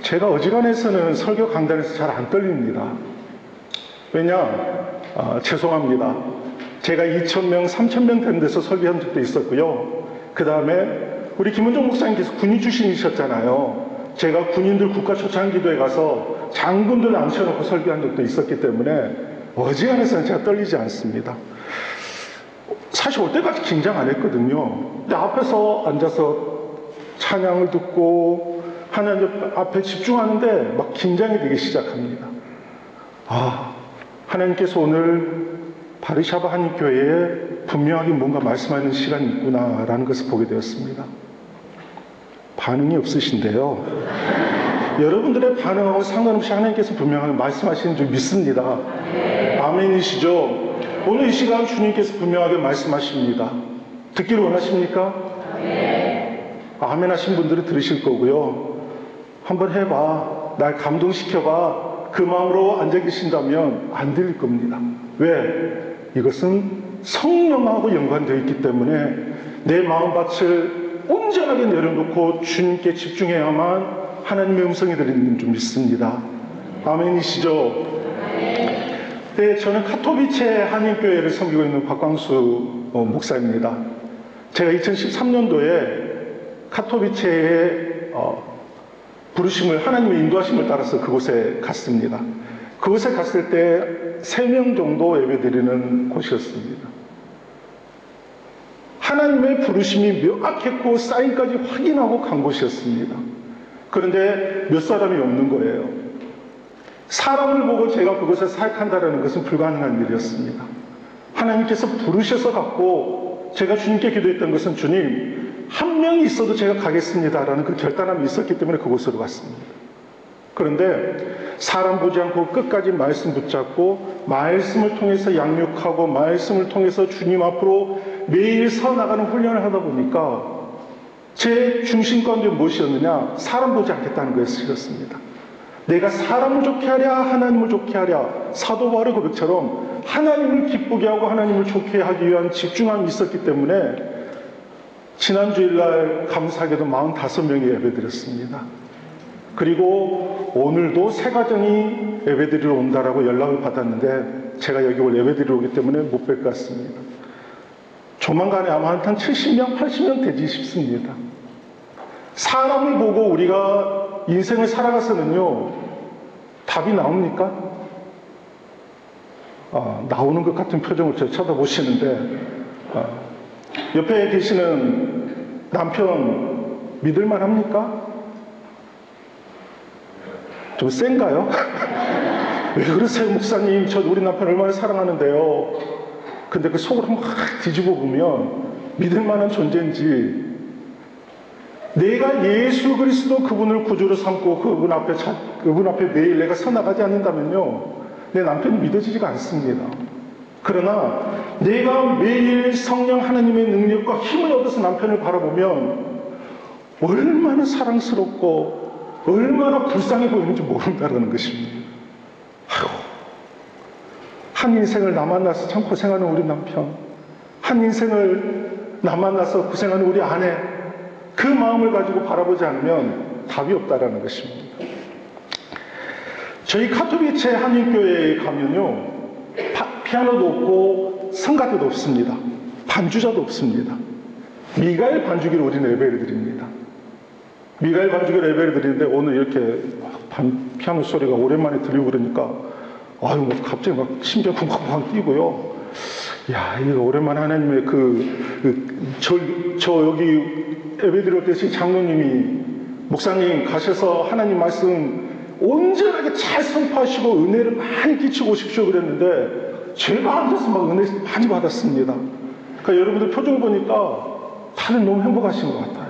제가 어지간해서는 설교 강단에서 잘 안 떨립니다. 왜냐? 죄송합니다. 제가 2,000명, 3,000명 되는 데서 설교한 적도 있었고요. 그 다음에 우리 김은종 목사님께서 군인 출신이셨잖아요. 제가 군인들 국가초창기도에 가서 장군들 앉혀놓고 설교한 적도 있었기 때문에 어지간해서는 제가 떨리지 않습니다. 사실 올 때까지 긴장 안 했거든요. 근데 앞에서 앉아서 찬양을 듣고 하나님 앞에 집중하는데 막 긴장이 되기 시작합니다. 하나님께서 오늘 바르샤바 한인교회에 분명하게 뭔가 말씀하는 시간이 있구나라는 것을 보게 되었습니다. 반응이 없으신데요. 여러분들의 반응하고 상관없이 하나님께서 분명하게 말씀하시는 줄 믿습니다. 아멘이시죠? 오늘 이 시간 주님께서 분명하게 말씀하십니다. 듣기를 원하십니까? 아멘 하신 분들은 들으실 거고요. 한번 해봐. 날 감동시켜봐. 그 마음으로 앉아 계신다면 안 들릴 겁니다. 왜? 이것은 성령하고 연관되어 있기 때문에 내 마음밭을 온전하게 내려놓고 주님께 집중해야만 하나님의 음성이 들리는 줄 믿습니다. 아멘이시죠? 네, 저는 카토비체 한인교회를 섬기고 있는 박광수 목사입니다. 제가 2013년도에 카토비체의 부르심을, 하나님의 인도하심을 따라서 그곳에 갔습니다. 그곳에 갔을 때 3명 정도 예배드리는 곳이었습니다. 하나님의 부르심이 명확했고 사인까지 확인하고 간 곳이었습니다. 그런데 몇 사람이 없는 거예요. 사람을 보고 제가 그곳에 사역한다는 것은 불가능한 일이었습니다. 하나님께서 부르셔서 갔고 제가 주님께 기도했던 것은 주님, 한 명이 있어도 제가 가겠습니다라는 그 결단함이 있었기 때문에 그곳으로 갔습니다. 그런데 사람 보지 않고 끝까지 말씀 붙잡고 말씀을 통해서 양육하고 말씀을 통해서 주님 앞으로 매일 서 나가는 훈련을 하다 보니까 제 중심 가운데 무엇이었느냐? 사람 보지 않겠다는 것이었습니다. 내가 사람을 좋게 하랴 하나님을 좋게 하랴, 사도 바울의 고백처럼 하나님을 기쁘게 하고 하나님을 좋게 하기 위한 집중함이 있었기 때문에 지난 주일날 감사하게도 45명이 예배드렸습니다. 그리고 오늘도 새 가정이 예배드리러 온다라고 연락을 받았는데 제가 여기 올 예배드리러 오기 때문에 못 뵐 것 같습니다. 조만간에 아마 한 70명, 80명 되지 싶습니다. 사람을 보고 우리가 인생을 살아가서는요, 답이 나옵니까? 나오는 것 같은 표정을 쳐다보시는데, 옆에 계시는 남편 믿을만 합니까? 좀 센가요? 왜 그러세요, 목사님? 저 우리 남편 얼마나 사랑하는데요. 근데 그 속을 한번 뒤집어 보면 믿을 만한 존재인지, 내가 예수 그리스도 그분을 구주로 삼고 그분 앞에 매일 내가 서 나가지 않는다면요, 내 남편이 믿어지지가 않습니다. 그러나 내가 매일 성령 하나님의 능력과 힘을 얻어서 남편을 바라보면 얼마나 사랑스럽고 얼마나 불쌍해 보이는지 모른다는 것입니다. 한 인생을 나 만나서 참 고생하는 우리 남편, 한 인생을 나 만나서 고생하는 우리 아내, 그 마음을 가지고 바라보지 않으면 답이 없다라는 것입니다. 저희 카토비체 한인교회에 가면요, 피아노도 없고 성가대도 없습니다. 반주자도 없습니다. 미가엘 반주기로 우리는 예배를 드립니다. 미가엘 반주기로 예배를 드리는데 오늘 이렇게 피아노 소리가 오랜만에 들리고 그러니까 갑자기 막 심장 쿵쾅쿵쾅 뛰고요. 야, 이거 오랜만에 하나님의 저 여기 예배 드릴 때 장로님이 목사님 가셔서 하나님 말씀 온전하게 잘 선포하시고 은혜를 많이 끼치고 오십시오 그랬는데 제가 앉아서 막 은혜 많이 받았습니다. 그러니까 여러분들 표정을 보니까 다들 너무 행복하신 것 같아요.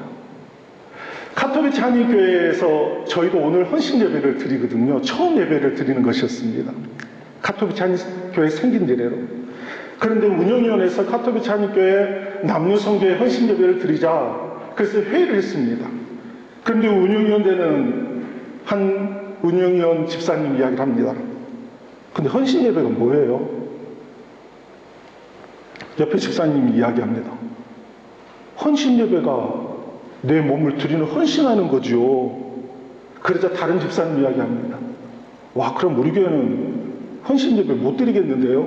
카토비체 한인교회에서 저희도 오늘 헌신 예배를 드리거든요. 처음 예배를 드리는 것이었습니다. 카토비체 한인교회 생긴 이래로. 그런데 운영위원회에서 카토비체 한인교회 남녀성교회 헌신 예배를 드리자 그래서 회의를 했습니다. 그런데 운영위원회는 한 운영위원 집사님 이야기를 합니다. 근데 헌신 예배가 뭐예요? 옆에 집사님이 이야기합니다. 헌신 예배가 내 몸을 드리는 헌신하는 거죠. 그러자 다른 집사님 이야기합니다. 와, 그럼 우리 교회는 헌신 예배 못 드리겠는데요?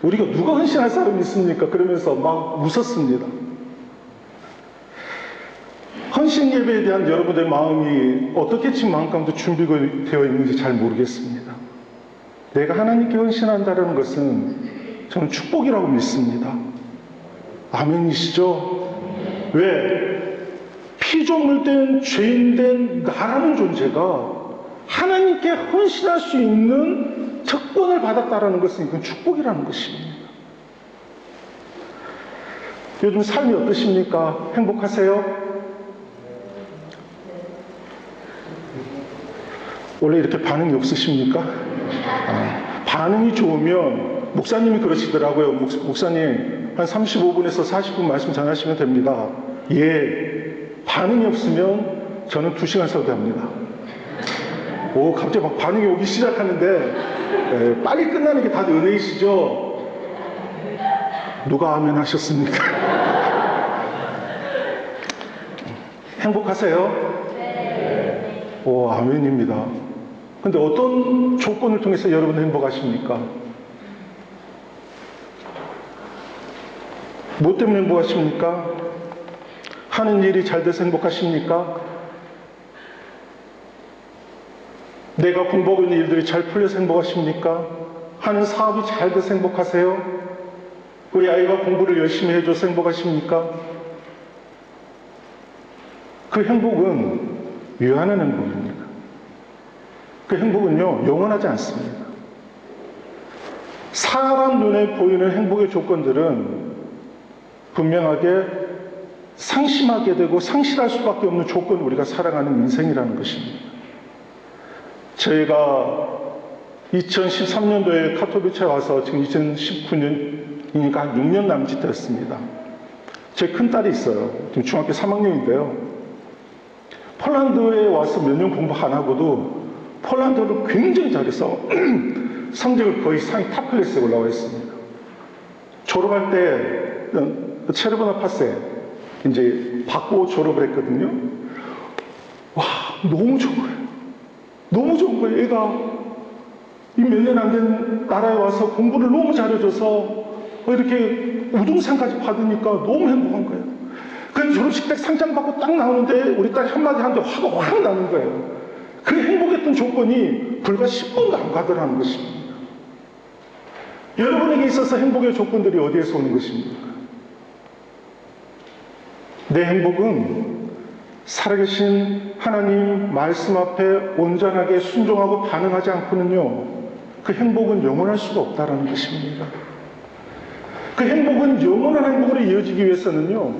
우리가 누가 헌신할 사람이 있습니까? 그러면서 막 웃었습니다. 헌신 예배에 대한 여러분들의 마음이 어떻게 지금 마음 가운데 준비가 되어 있는지 잘 모르겠습니다. 내가 하나님께 헌신한다는 것은 저는 축복이라고 믿습니다. 아멘이시죠? 왜? 피조물된 죄인된 나라는 존재가 하나님께 헌신할 수 있는 특권을 받았다는 것은 이건 축복이라는 것입니다. 요즘 삶이 어떠십니까? 행복하세요? 원래 이렇게 반응이 없으십니까? 반응이 좋으면 목사님이 그러시더라고요. 목사님 한 35분에서 40분 말씀 전하시면 됩니다. 예, 반응이 없으면 저는 2시간 설교합니다. 오, 갑자기 막 반응이 오기 시작하는데 빨리 끝나는 게 다들 은혜이시죠? 누가 아멘 하셨습니까? 행복하세요? 오, 아멘입니다. 근데 어떤 조건을 통해서 여러분 행복하십니까? 뭐 때문에 행복하십니까? 하는 일이 잘 돼서 행복하십니까? 내가 공부하고 있는 일들이 잘 풀려서 행복하십니까? 하는 사업이 잘 돼서 행복하세요? 우리 아이가 공부를 열심히 해줘서 행복하십니까? 그 행복은 유한한 행복입니다. 그 행복은요, 영원하지 않습니다. 사람 눈에 보이는 행복의 조건들은 분명하게 상심하게 되고 상실할 수밖에 없는 조건을 우리가 살아가는 인생이라는 것입니다. 저희가 2013년도에 카토비체에 와서 지금 2019년이니까 한 6년 남짓 됐습니다. 제 큰딸이 있어요. 지금 중학교 3학년인데요. 폴란드에 와서 몇 년 공부 안 하고도 폴란드어를 굉장히 잘해서 성적을 거의 상위 탑 클래스에 올라와 있습니다. 졸업할 때 체르보나 파세 이제 받고 졸업을 했거든요. 와, 너무 좋은 거예요. 너무 좋은 거예요. 얘가 이 몇 년 안 된 나라에 와서 공부를 너무 잘해줘서 이렇게 우등상까지 받으니까 너무 행복한 거예요. 그 졸업식 때 상장 받고 딱 나오는데 우리 딸이 한마디 하는데 화가 확 나는 거예요. 그 행복했던 조건이 불과 10분도 안 가더라는 것입니다. 여러분에게 있어서 행복의 조건들이 어디에서 오는 것입니까? 내 행복은 살아계신 하나님 말씀 앞에 온전하게 순종하고 반응하지 않고는요, 그 행복은 영원할 수가 없다는 것입니다. 그 행복은 영원한 행복으로 이어지기 위해서는요,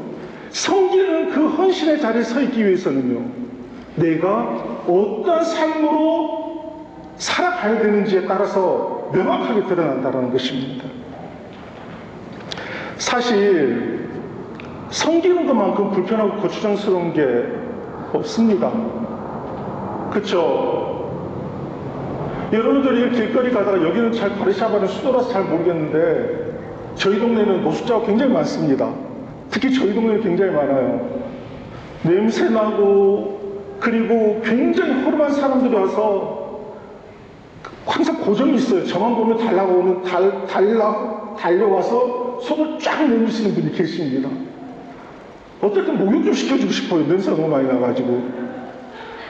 섬기는 그 헌신의 자리에 서 있기 위해서는요, 내가 어떤 삶으로 살아가야 되는지에 따라서 명확하게 드러난다는 것입니다. 사실 섬기는 것만큼 불편하고 거추장스러운 게 없습니다. 그렇죠? 여러분들이 길거리 가다가 여기는 잘 바르샤바는 수도라서 잘 모르겠는데 저희 동네는 노숙자가 굉장히 많습니다. 특히 저희 동네는 굉장히 많아요. 냄새나고 그리고 굉장히 허름한 사람들이 와서 항상 고정이 있어요. 저만 보면 달려와서 손을 쫙 내미시는 분이 계십니다. 어떨 땐 목욕 좀 시켜주고 싶어요. 냄새가 너무 많이 나가지고.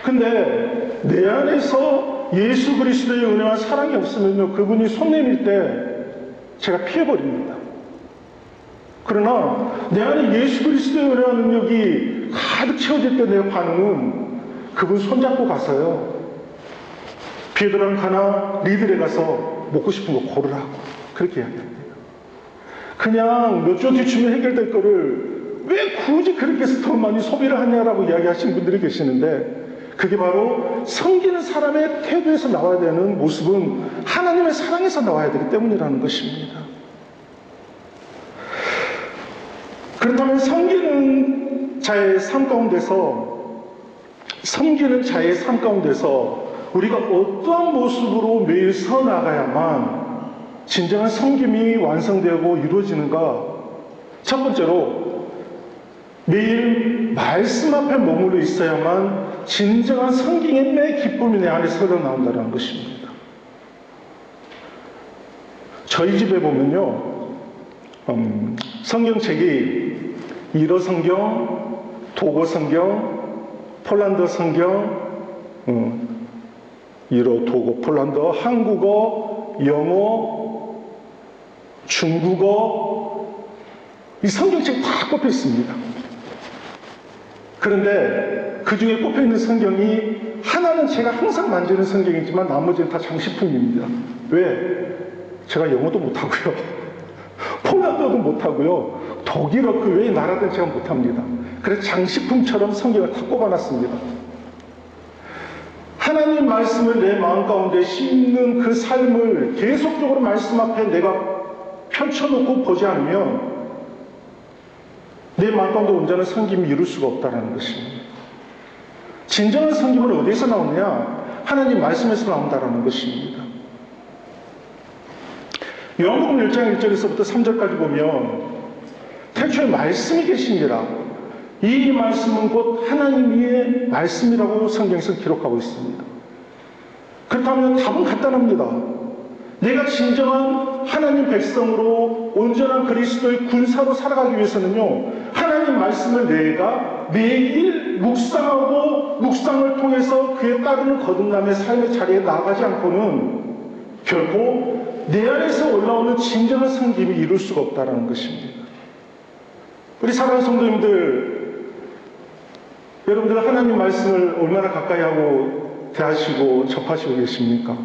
근데 내 안에서 예수 그리스도의 은혜와 사랑이 없으면요, 그분이 손 내밀 때 제가 피해버립니다. 그러나 내 안에 예수 그리스도의 은혜와 능력이 가득 채워질 때 내 반응은 그분 손잡고 가서요, 베드로랑 가나 리들에 가서 먹고 싶은 거 고르라고 그렇게 이야기합니다. 그냥 몇 주 뒤 주면 해결될 거를 왜 굳이 그렇게 더 많이 소비를 하냐라고 이야기하시는 분들이 계시는데, 그게 바로 섬기는 사람의 태도에서 나와야 되는 모습은 하나님의 사랑에서 나와야 되기 때문이라는 것입니다. 그렇다면 섬기는 자의 삶 가운데서 우리가 어떠한 모습으로 매일 서 나가야만 진정한 섬김이 완성되고 이루어지는가? 첫 번째로 매일 말씀 앞에 머물러 있어야만 진정한 성경의 내 기쁨이 내 안에서 흘러나온다는 것입니다. 저희 집에 보면요, 성경책이 일어 성경, 독어 성경, 폴란드 성경, 일어, 독어, 폴란드어, 한국어, 영어, 중국어, 이 성경책이 다 꼽혀 있습니다. 그런데 그 중에 꼽혀 있는 성경이 하나는 제가 항상 만지는 성경이지만 나머지는 다 장식품입니다. 왜? 제가 영어도 못하고요. 폴란드어도 못하고요. 독일어 그 외의 나라들은 제가 못합니다. 그래서 장식품처럼 성경을 다 꼽아놨습니다. 하나님 말씀을 내 마음 가운데 심는 그 삶을 계속적으로 말씀 앞에 내가 펼쳐놓고 보지 않으면 내 마음 가운데 온전한 섬김이 이룰 수가 없다는 것입니다. 진정한 섬김은 어디에서 나오느냐? 하나님 말씀에서 나온다는 것입니다. 요한복음 1장 1절에서부터 3절까지 보면 태초에 말씀이 계시니라. 이 말씀은 곧 하나님의 말씀이라고 성경에서 기록하고 있습니다. 그렇다면 답은 간단합니다. 내가 진정한 하나님 백성으로 온전한 그리스도의 군사로 살아가기 위해서는요, 하나님 말씀을 내가 매일 묵상하고 묵상을 통해서 그에 따르는 거듭남의 삶의 자리에 나가지 않고는 결코 내 안에서 올라오는 진정한 섬김이 이룰 수가 없다는 것입니다. 우리 사랑하는 성도님들, 여러분들 하나님 말씀을 얼마나 가까이 하고 대하시고 접하시고 계십니까?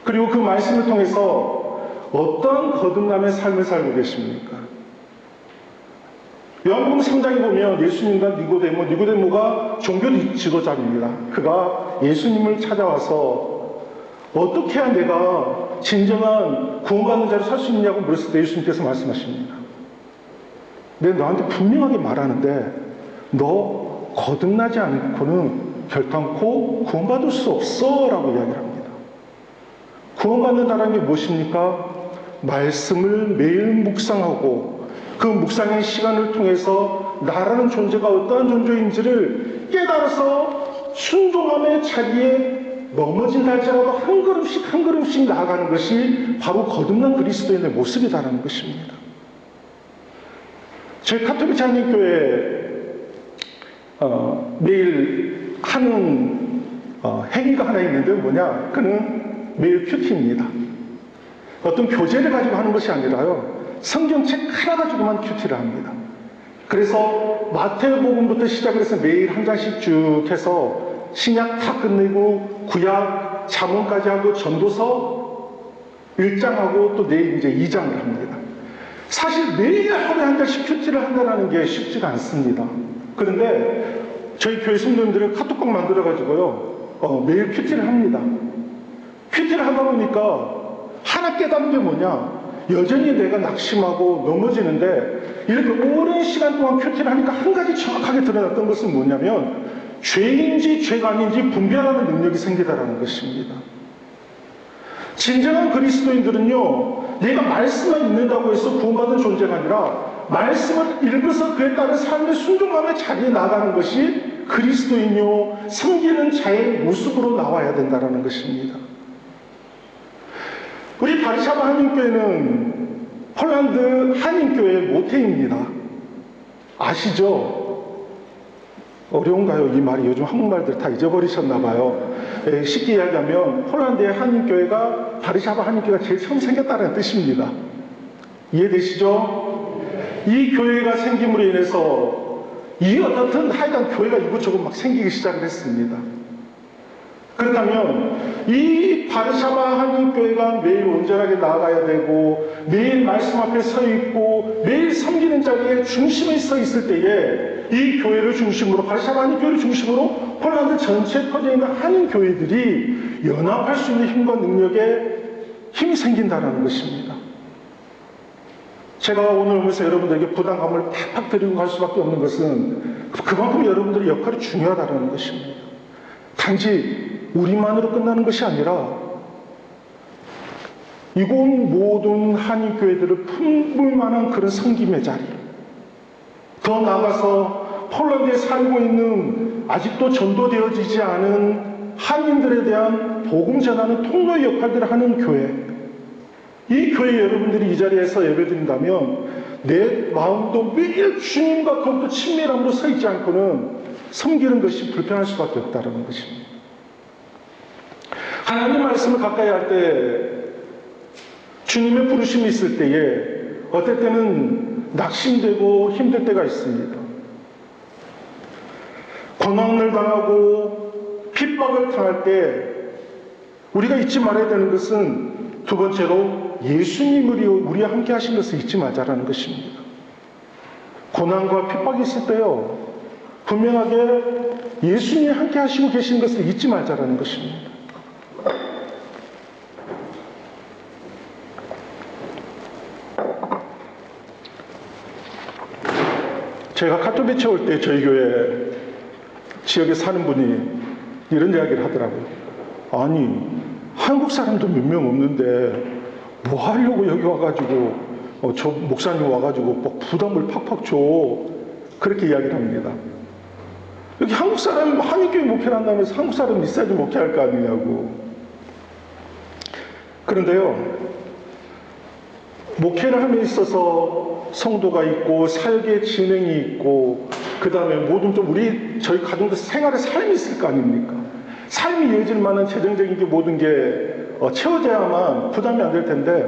그리고 그 말씀을 통해서 어떤 거듭남의 삶을 살고 계십니까? 요한복음 3장에 보면 예수님과 니고데모가 종교 지도자입니다. 그가 예수님을 찾아와서 어떻게 해야 내가 진정한 구원받는 자로 살 수 있냐고 물었을 때 예수님께서 말씀하십니다. 내가 너한테 분명하게 말하는데 너 거듭나지 않고는 결단코 구원받을 수 없어 라고 이야기를 합니다. 구원받는다는 게 무엇입니까? 말씀을 매일 묵상하고 그 묵상의 시간을 통해서 나라는 존재가 어떠한 존재인지를 깨달아서 순종함의 자리에 넘어진다 할지라도 한 걸음씩 한 걸음씩 나아가는 것이 바로 거듭난 그리스도인의 모습이다라는 것입니다. 저희 카톨릭 장님교회 매일 하는 행위가 하나 있는데 뭐냐? 그는 매일 큐티입니다. 어떤 교재를 가지고 하는 것이 아니라요, 성경책 하나 가지고만 큐티를 합니다. 그래서 마태복음부터 시작을 해서 매일 한 장씩 쭉 해서 신약 다 끝내고 구약 잠언까지 하고 전도서 1장하고 또 내일 이제 2장을 합니다. 사실 매일 하루에 한 장씩 큐티를 한다는 게 쉽지가 않습니다. 그런데 저희 교회 성도님들은 카톡방 만들어가지고요, 매일 큐티를 합니다. 큐티를 하다 보니까 하나 깨달은 게 뭐냐? 여전히 내가 낙심하고 넘어지는데 이렇게 오랜 시간 동안 큐티를 하니까 한 가지 정확하게 드러났던 것은 뭐냐면 죄인지 죄가 아닌지 분별하는 능력이 생기다라는 것입니다. 진정한 그리스도인들은요, 내가 말씀만 읽는다고 해서 구원받은 존재가 아니라 말씀을 읽어서 그에 따른 삶의 순종함의 자리에 나가는 것이 그리스도인요 섬기는 자의 모습으로 나와야 된다는 것입니다. 우리 바르샤바 한인교회는 폴란드 한인교회의 모태입니다. 아시죠? 어려운가요? 이 말이 요즘 한국말들 다 잊어버리셨나 봐요. 쉽게 이야기하면 폴란드의 한인교회가 바르샤바 한인교회가 제일 처음 생겼다는 뜻입니다. 이해되시죠? 이 교회가 생김으로 인해서 이 어떻든 하여간 교회가 이곳저곳 막 생기기 시작을 했습니다. 그렇다면 이 바르샤바 한인교회가 매일 온전하게 나아가야 되고 매일 말씀 앞에 서 있고 매일 섬기는 자리에 중심에 서 있을 때에 이 교회를 중심으로 바르샤바 한인교회를 중심으로 폴란드 전체에 퍼져 있는 한인교회들이 연합할 수 있는 힘과 능력에 힘이 생긴다는 것입니다. 제가 오늘 오면서 여러분들에게 부담감을 팍팍 드리고 갈 수밖에 없는 것은 그만큼 여러분들의 역할이 중요하다는 것입니다. 단지 우리만으로 끝나는 것이 아니라 이곳 모든 한인교회들을 품을 만한 그런 섬김의 자리, 더 나아가서 폴란드에 살고 있는 아직도 전도되어지지 않은 한인들에 대한 복음 전하는 통로의 역할들을 하는 교회, 이 교회 여러분들이 이 자리에서 예배드린다면 내 마음도 매일 주님과 더욱더 친밀함으로 서 있지 않고는 섬기는 것이 불편할 수밖에 없다는 것입니다. 하나님 말씀을 가까이 할 때, 주님의 부르심이 있을 때에 어떨 때는 낙심되고 힘들 때가 있습니다. 고난을 당하고 핍박을 당할 때 우리가 잊지 말아야 되는 것은 두 번째로 예수님이 우리와 함께 하신 것을 잊지 말자라는 것입니다. 고난과 핍박이 있을 때요, 분명하게 예수님이 함께 하시고 계신 것을 잊지 말자라는 것입니다. 제가 카토비체 올 때 저희 교회 지역에 사는 분이 이런 이야기를 하더라고요. 아니, 한국 사람도 몇 명 없는데 뭐 하려고 여기 와가지고 저 목사님 와가지고 막 부담을 팍팍 줘, 그렇게 이야기를 합니다. 여기 한국 사람이 한인교회 목회를 한다면서 한국 사람이 있어야지 목회할 거 아니냐고. 그런데요, 목회를 함에 있어서 성도가 있고 사역의 진행이 있고 그 다음에 모든 좀 저희 가정도 생활의 삶이 있을 거 아닙니까? 삶이 이어질 만한 재정적인 게 모든 게 채워져야만 부담이 안 될 텐데,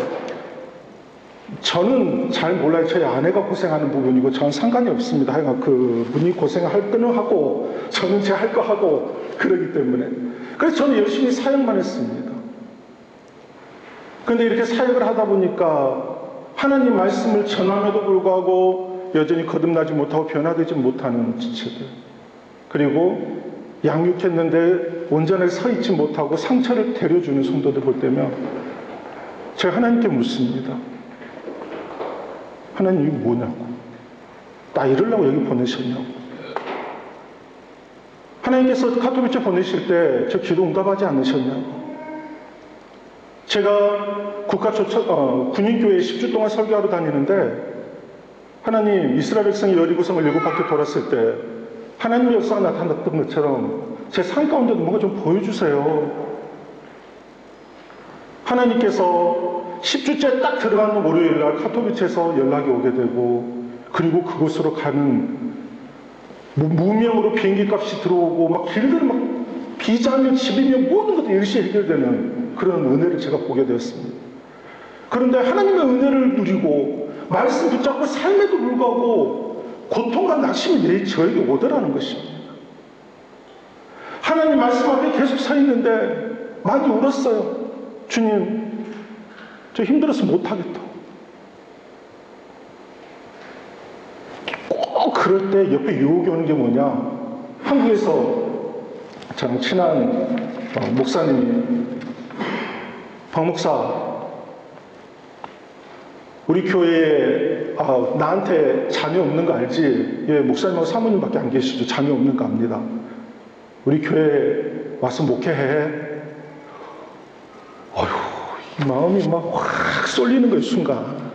저는 잘 몰라요. 저희 아내가 고생하는 부분이고 저는 상관이 없습니다. 하여간 그분이 고생할 거는 하고 저는 제 할 거 하고 그러기 때문에. 그래서 저는 열심히 사역만 했습니다. 그런데 이렇게 사역을 하다 보니까 하나님 말씀을 전함에도 불구하고 여전히 거듭나지 못하고 변화되지 못하는 지체들, 그리고 양육했는데 온전하게 서 있지 못하고 상처를 데려주는 성도들 볼 때면 제가 하나님께 묻습니다. 하나님, 이게 뭐냐고. 나 이러려고 여기 보내셨냐고. 하나님께서 카토비체 보내실 때 저 기도 응답하지 않으셨냐고. 제가 군인교회에 10주 동안 설교하러 다니는데, 하나님, 이스라엘 백성이 여리고성을 7바퀴 돌았을 때 하나님의 역사가 나타났던 것처럼 제 삶 가운데도 뭔가 좀 보여주세요. 하나님께서 10주째 딱 들어가는 월요일날 카토비체에서 연락이 오게 되고, 그리고 그곳으로 가는 무명으로 비행기 값이 들어오고 막 길들을 막 비자면 집이면 모든 것도 일시에 해결되는 그런 은혜를 제가 보게 되었습니다. 그런데 하나님의 은혜를 누리고 말씀 붙잡고 삶에도 불구하고 고통과 낙심이 저에게 오더라는 것입니다. 하나님 말씀 앞에 계속 서 있는데 많이 울었어요. 주님, 저 힘들어서 못하겠다. 꼭 그럴 때 옆에 유혹이 오는 게 뭐냐, 한국에서 저랑 친한 목사님이, 박 목사, 우리 교회에 나한테 자녀 없는 거 알지? 예, 목사님하고 사모님밖에 안 계시죠. 자녀 없는 거 압니다. 우리 교회에 와서 목회해. 어휴, 이 마음이 막 확 쏠리는 거예요, 순간.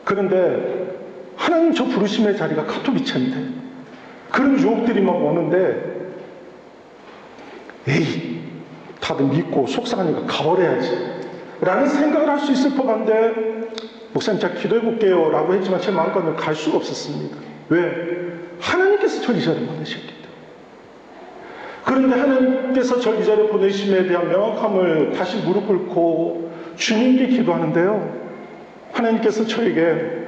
그런데 하나님, 저 부르심의 자리가 카토비체인데 그런 유혹들이 막 오는데, 에이, 다들 믿고 속상하니까 가버려야지 라는 생각을 할 수 있을 법한데, 목사님 제가 기도해 볼게요 라고 했지만 제 마음가짐은 갈 수가 없었습니다. 왜? 하나님께서 저를 이 자리에 보내셨기 때문에. 그런데 하나님께서 저를 이 자리에 보내심에 대한 명확함을 다시 무릎 꿇고 주님께 기도하는데요, 하나님께서 저에게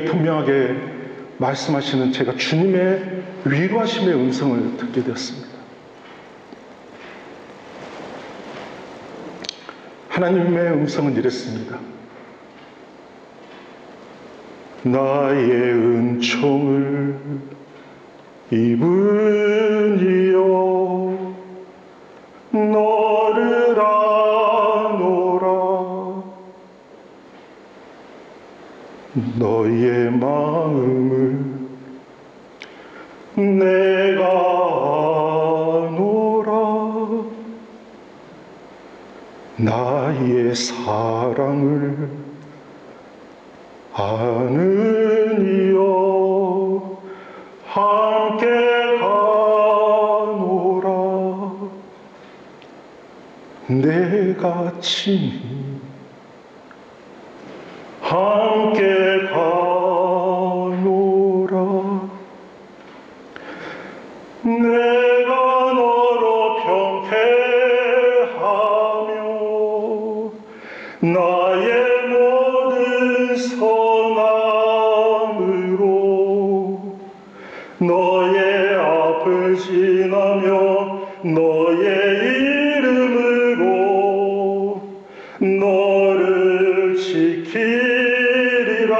분명하게 말씀하시는, 제가 주님의 위로하심의 음성을 듣게 되었습니다. 하나님의 음성은 이랬습니다. 나의 은총을 입은 이여 너를 아노라. 너의 마음을 내가 아노라. 나의 나의 사랑을 아는 이여 함께 가노라. 내가 친히 함께 가노라. 내가 너로 평패하며 나의 모든 선함으로 너의 앞을 지나며 너의 이름으로 너를 지키리라.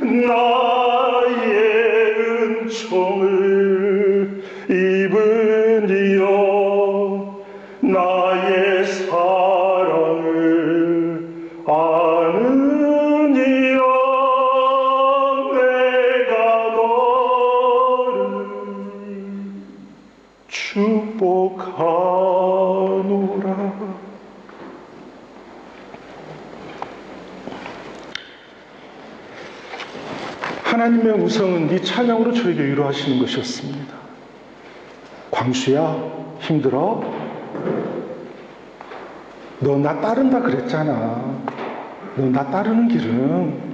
나의 은총을 입은 이여 나의 사랑을 아는 이여 내가 너를 축복하노라. 하나님의 음성은 네 찬양으로 저에게 위로하시는 것이었습니다. 광수야, 힘들어? 너 나 따른다 그랬잖아. 너 나 따르는 길은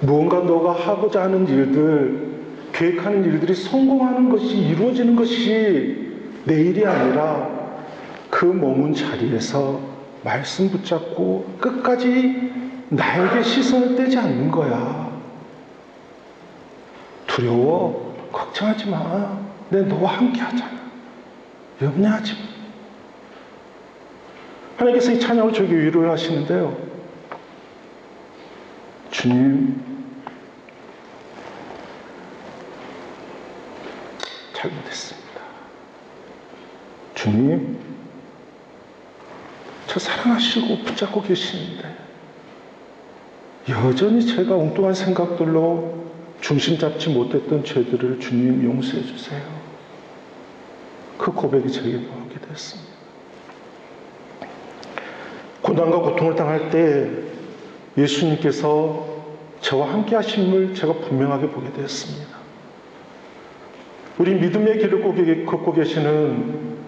무언가 너가 하고자 하는 일들, 계획하는 일들이 성공하는 것이, 이루어지는 것이 내 일이 아니라 그 머문 자리에서 말씀 붙잡고 끝까지 나에게 시선을 떼지 않는 거야. 두려워? 걱정하지 마. 내가 너와 함께 하잖아. 염려하지 마. 하나님께서 이 찬양을 저에게 위로를 하시는데요. 주님, 잘못했습니다. 주님, 저 사랑하시고 붙잡고 계시는데 여전히 제가 엉뚱한 생각들로 중심 잡지 못했던 죄들을 주님 용서해 주세요. 그 고백이 제게 나오게 됐습니다. 고난과 고통을 당할 때 예수님께서 저와 함께 하심을 제가 분명하게 보게 되었습니다. 우리 믿음의 길을 걷고 계시는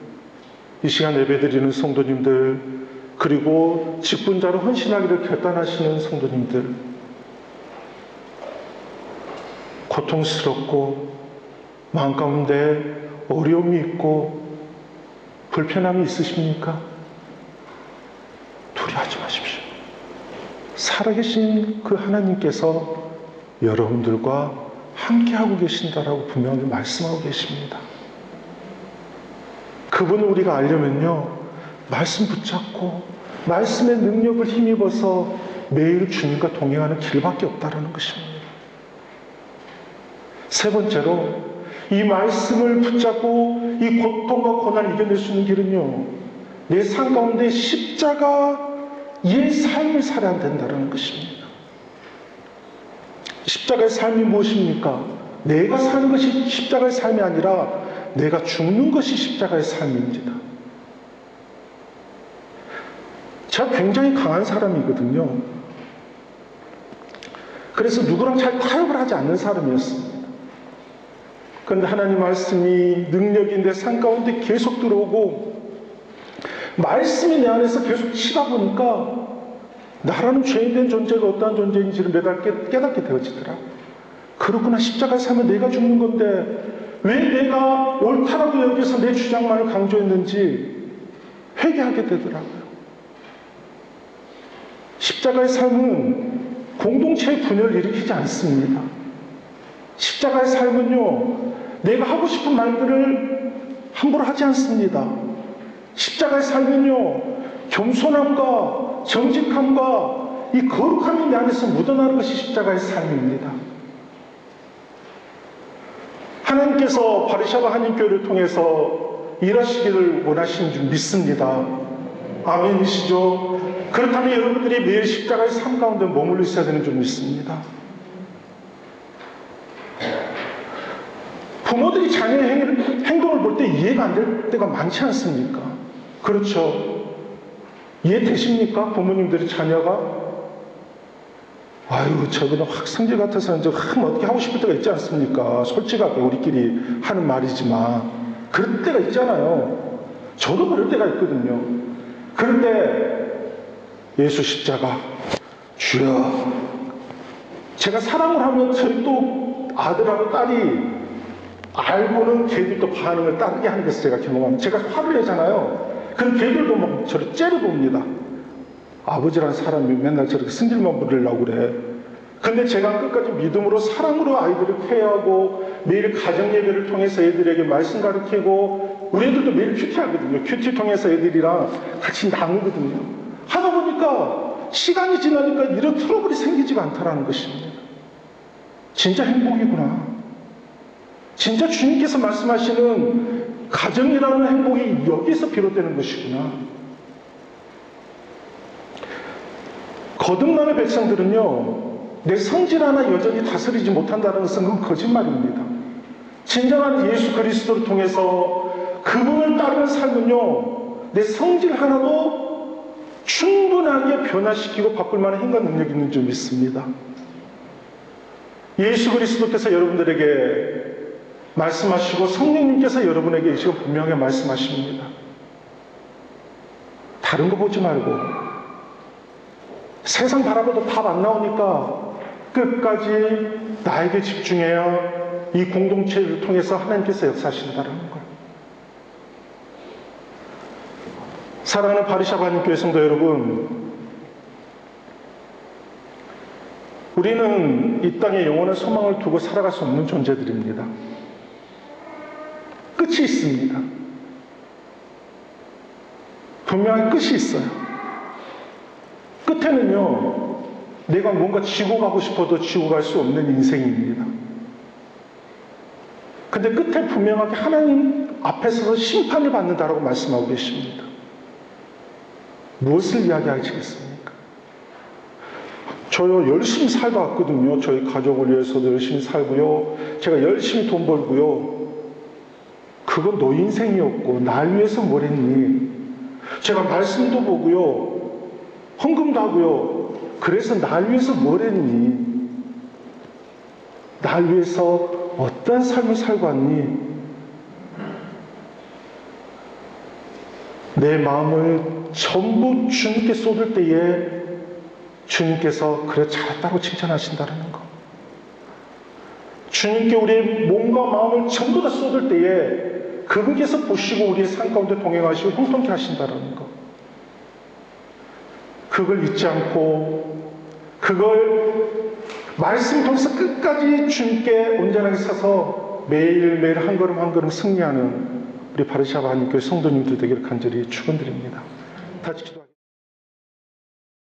이 시간 예배드리는 성도님들, 그리고 직분자로 헌신하기를 결단하시는 성도님들, 고통스럽고 마음 가운데 어려움이 있고 불편함이 있으십니까? 두려워하지 마십시오. 살아계신 그 하나님께서 여러분들과 함께하고 계신다라고 분명히 말씀하고 계십니다. 그분을 우리가 알려면요, 말씀 붙잡고 말씀의 능력을 힘입어서 매일 주님과 동행하는 길밖에 없다라는 것입니다. 세 번째로, 이 말씀을 붙잡고 이 고통과 고난을 이겨낼 수 있는 길은요, 내 삶 가운데 십자가의 삶을 살아야 된다는 것입니다. 십자가의 삶이 무엇입니까? 내가 사는 것이 십자가의 삶이 아니라 내가 죽는 것이 십자가의 삶입니다. 제가 굉장히 강한 사람이거든요. 그래서 누구랑 잘 타협을 하지 않는 사람이었습니다. 그런데 하나님 말씀이 능력이 내 삶 가운데 계속 들어오고 말씀이 내 안에서 계속 치다 보니까 나라는 죄인된 존재가 어떠한 존재인지를 매달 깨닫게 되어지더라고요. 그렇구나, 십자가의 삶은 내가 죽는 건데 왜 내가 옳다라고 여기서 내 주장만을 강조했는지 회개하게 되더라고요. 십자가의 삶은 공동체의 분열을 일으키지 않습니다. 십자가의 삶은요, 내가 하고 싶은 말들을 함부로 하지 않습니다. 십자가의 삶은요, 겸손함과 정직함과 이 거룩함이 내 안에서 묻어나는 것이 십자가의 삶입니다. 하나님께서 바리새파 한인교회를 통해서 일하시기를 원하시는 줄 믿습니다. 아멘이시죠? 그렇다면 여러분들이 매일 십자가의 삶 가운데 머물러 있어야 되는 줄 믿습니다. 부모들이 자녀의 행동을 볼 때 이해가 안 될 때가 많지 않습니까? 그렇죠. 이해되십니까? 부모님들이 자녀가 아유 저거는 확 성질 같아서 이제 어떻게 하고 싶을 때가 있지 않습니까? 솔직하게 우리끼리 하는 말이지만 그럴 때가 있잖아요. 저도 그럴 때가 있거든요. 그런데 예수 십자가 주여, 제가 사랑을 하면 저희 또 아들하고 딸이 알고는 걔들도 반응을 따르게 하는 것을 제가 경험합니다. 제가 화를 내잖아요. 그럼 걔들도 막 저를 째려봅니다. 아버지란 사람이 맨날 저렇게 승질만 부리려고 그래. 근데 제가 끝까지 믿음으로 사랑으로 아이들을 케어하고 매일 가정예배를 통해서 애들에게 말씀 가르치고 우리 애들도 매일 큐티 하거든요. 큐티 통해서 애들이랑 같이 나누거든요. 하다 보니까 시간이 지나니까 이런 트러블이 생기지가 않다라는 것입니다. 진짜 행복이구나. 진짜 주님께서 말씀하시는 가정이라는 행복이 여기서 비롯되는 것이구나. 거듭남의 백성들은요, 내 성질 하나 여전히 다스리지 못한다는 것은 그건 거짓말입니다. 진정한 예수 그리스도를 통해서 그분을 따르는 삶은요, 내 성질 하나도 충분하게 변화시키고 바꿀 만한 힘과 능력이 있는 줄 믿습니다. 예수 그리스도께서 여러분들에게 말씀하시고 성령님께서 여러분에게 이 시간 분명히 말씀하십니다. 다른 거 보지 말고 세상 바라봐도 답 안 나오니까 끝까지 나에게 집중해야 이 공동체를 통해서 하나님께서 역사하신다는 거예요. 사랑하는 바리샤바 하나님교회 성도 여러분, 우리는 이 땅에 영원한 소망을 두고 살아갈 수 없는 존재들입니다. 끝이 있습니다. 분명히 끝이 있어요. 끝에는요, 내가 뭔가 지고 가고 싶어도 지고 갈 수 없는 인생입니다. 근데 끝에 분명하게 하나님 앞에 서서 심판을 받는다라고 말씀하고 계십니다. 무엇을 이야기하시겠습니까? 저요, 열심히 살다 왔거든요. 저희 가족을 위해서도 열심히 살고요. 제가 열심히 돈 벌고요. 그건 너 인생이었고, 날 위해서 뭘 했니? 제가 말씀도 보고요. 헌금도 하고요. 그래서 날 위해서 뭘 했니? 날 위해서 어떤 삶을 살고 왔니? 내 마음을 전부 주님께 쏟을 때에 주님께서 그래 잘했다고 칭찬하신다는 거. 주님께 우리의 몸과 마음을 전부 다 쏟을 때에 그분께서 보시고 우리의 삶 가운데 동행하시고 형통케 하신다는 거. 그걸 잊지 않고 그걸 말씀 통해서 끝까지 주님께 온전하게 서서 매일매일 한 걸음 한 걸음 승리하는 우리 바리샤바 하나님교회 성도님들 되기를 간절히 축원드립니다. 다 같이 기도